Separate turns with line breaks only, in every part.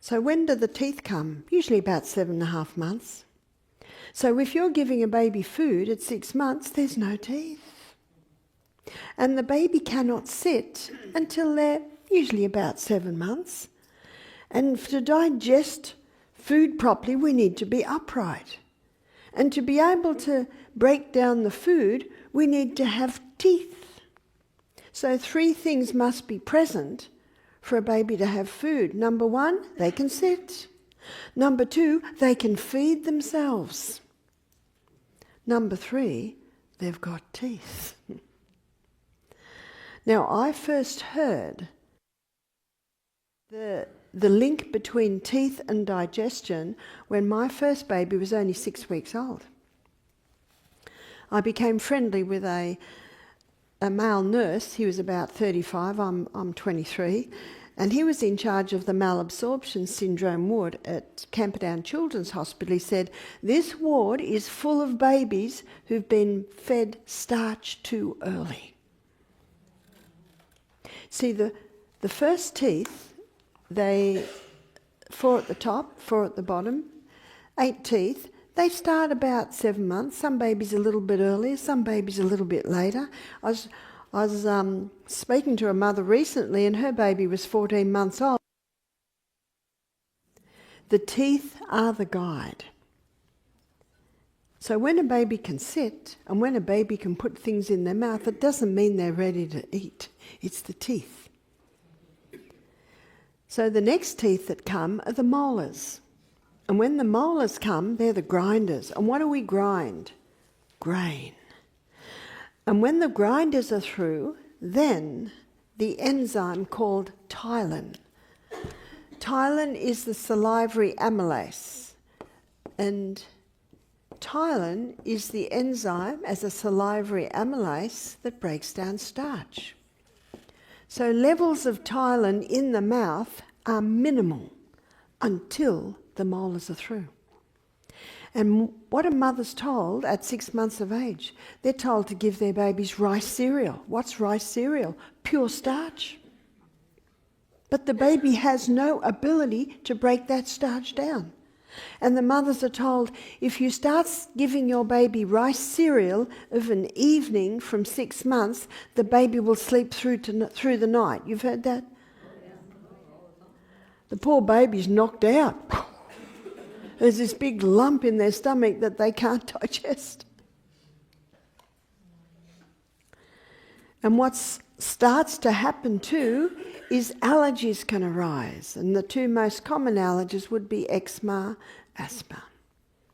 So when do the teeth come? Usually about 7.5 months. So if you're giving a baby food at 6 months, there's no teeth. And the baby cannot sit until they're usually about 7 months. And to digest food properly, we need to be upright. And to be able to break down the food, we need to have teeth. So 3 things must be present for a baby to have food. Number 1, they can sit. Number 2, they can feed themselves. Number 3, they've got teeth. Now, I first heard the link between teeth and digestion when my first baby was only 6 weeks old. I became friendly with a male nurse. He was about 35, I'm 23, and he was in charge of the malabsorption syndrome ward at Camperdown Children's Hospital. He said, this ward is full of babies who've been fed starch too early. See, the first teeth, 4 at the top, 4 at the bottom, 8 teeth, they start about 7 months. Some babies a little bit earlier, some babies a little bit later. I was speaking to a mother recently and her baby was 14 months old. The teeth are the guide. So when a baby can sit and when a baby can put things in their mouth, it doesn't mean they're ready to eat. It's the teeth. So the next teeth that come are the molars. And when the molars come, they're the grinders. And what do we grind? Grain. And when the grinders are through, then the enzyme called ptyalin. Ptyalin is the salivary amylase. And ptyalin is the enzyme as a salivary amylase that breaks down starch. So levels of ptyalin in the mouth are minimal until the molars are through. And what are mothers told at 6 months of age? They're told to give their babies rice cereal. What's rice cereal? Pure starch. But the baby has no ability to break that starch down. And the mothers are told, if you start giving your baby rice cereal of an evening from 6 months, the baby will sleep through the night. You've heard that? The poor baby's knocked out. There's this big lump in their stomach that they can't digest. And what starts to happen too is allergies can arise. And the 2 most common allergies would be eczema, asthma,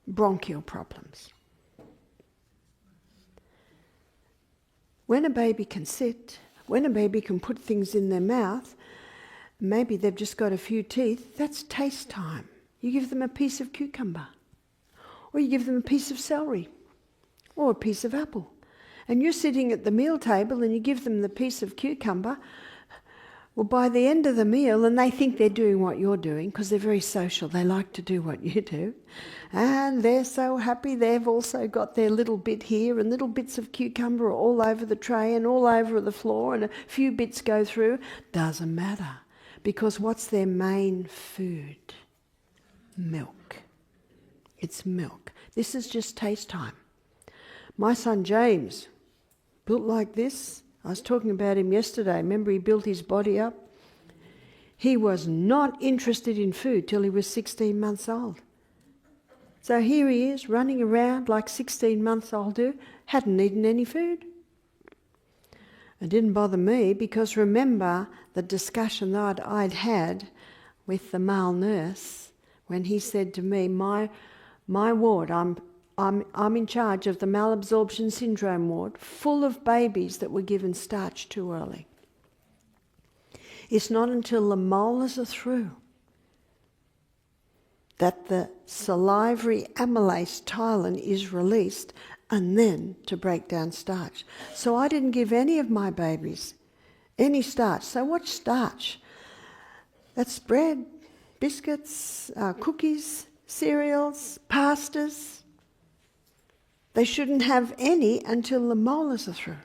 bronchial problems. When a baby can sit, when a baby can put things in their mouth, maybe they've just got a few teeth, that's taste time. You give them a piece of cucumber, or you give them a piece of celery, or a piece of apple. And you're sitting at the meal table and you give them the piece of cucumber. Well, by the end of the meal, and they think they're doing what you're doing because they're very social, they like to do what you do, and they're so happy they've also got their little bit here, and little bits of cucumber are all over the tray and all over the floor, and a few bits go through. Doesn't matter, because what's their main food? Milk. It's milk. This is just taste time. My son James, built like this. I was talking about him yesterday. Remember, he built his body up? He was not interested in food till he was 16 months old. So here he is, running around like 16 months old do, hadn't eaten any food. It didn't bother me because remember the discussion that I'd had with the male nurse when he said to me, my ward, I'm in charge of the malabsorption syndrome ward, full of babies that were given starch too early. It's not until the molars are through that the salivary amylase ptyalin is released, and then to break down starch. So I didn't give any of my babies any starch. So what's starch? That's bread, biscuits, cookies, cereals, pastas. They shouldn't have any until the molars are through.